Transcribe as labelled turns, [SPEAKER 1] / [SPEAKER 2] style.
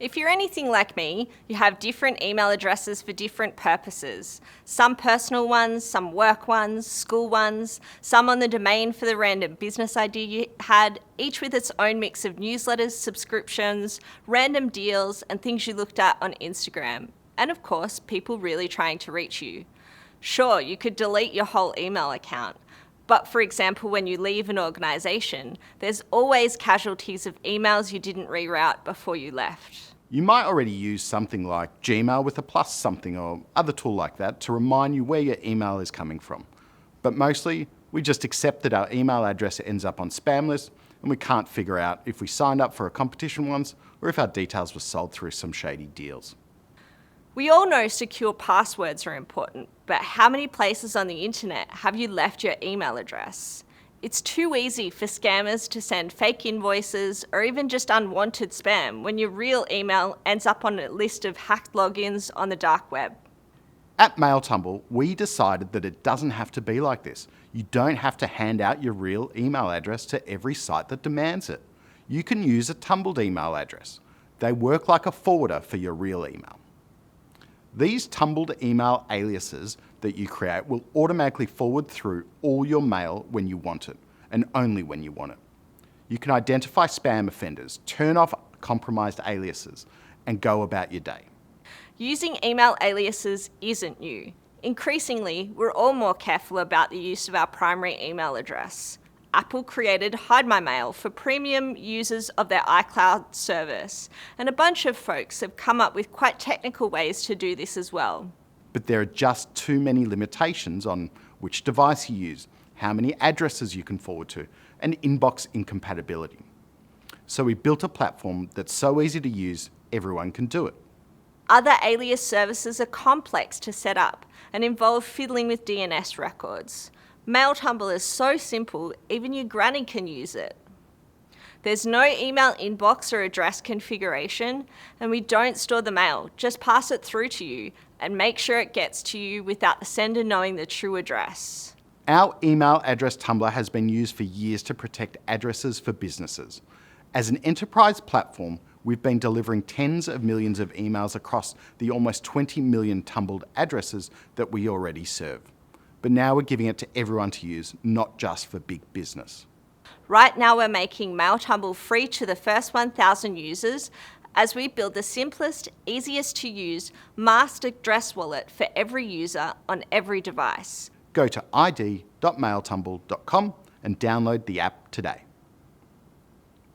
[SPEAKER 1] If you're anything like me, you have different email addresses for different purposes. Some personal ones, some work ones, school ones, some on the domain for the random business idea you had, each with its own mix of newsletters, subscriptions, random deals, and things you looked at on Instagram. And of course, people really trying to reach you. Sure, you could delete your whole email account. But for example, when you leave an organisation, there's always casualties of emails you didn't reroute before you left.
[SPEAKER 2] You might already use something like Gmail with a plus something or other tool like that to remind you where your email is coming from. But mostly, we just accept that our email address ends up on spam lists and we can't figure out if we signed up for a competition once or if our details were sold through some shady deals.
[SPEAKER 1] We all know secure passwords are important, but how many places on the internet have you left your email address? It's too easy for scammers to send fake invoices or even just unwanted spam when your real email ends up on a list of hacked logins on the dark web.
[SPEAKER 2] At MailTumble, we decided that it doesn't have to be like this. You don't have to hand out your real email address to every site that demands it. You can use a tumbled email address. They work like a forwarder for your real email. These tumbled email aliases that you create will automatically forward through all your mail when you want it, and only when you want it. You can identify spam offenders, turn off compromised aliases, and go about your day.
[SPEAKER 1] Using email aliases isn't new. Increasingly, we're all more careful about the use of our primary email address. Apple created Hide My Mail for premium users of their iCloud service, and a bunch of folks have come up with quite technical ways to do this as well.
[SPEAKER 2] But there are just too many limitations on which device you use, how many addresses you can forward to, and inbox incompatibility. So we built a platform that's so easy to use, everyone can do it.
[SPEAKER 1] Other alias services are complex to set up and involve fiddling with DNS records. MailTumble is so simple, even your granny can use it. There's no email inbox or address configuration, and we don't store the mail, just pass it through to you and make sure it gets to you without the sender knowing the true address.
[SPEAKER 2] Our email address tumbler has been used for years to protect addresses for businesses. As an enterprise platform, we've been delivering tens of millions of emails across the almost 20 million tumbled addresses that we already serve. But now we're giving it to everyone to use, not just for big business.
[SPEAKER 1] Right now we're making MailTumble free to the first 1,000 users as we build the simplest, easiest to use master address wallet for every user on every device.
[SPEAKER 2] Go to id.mailtumble.com and download the app today.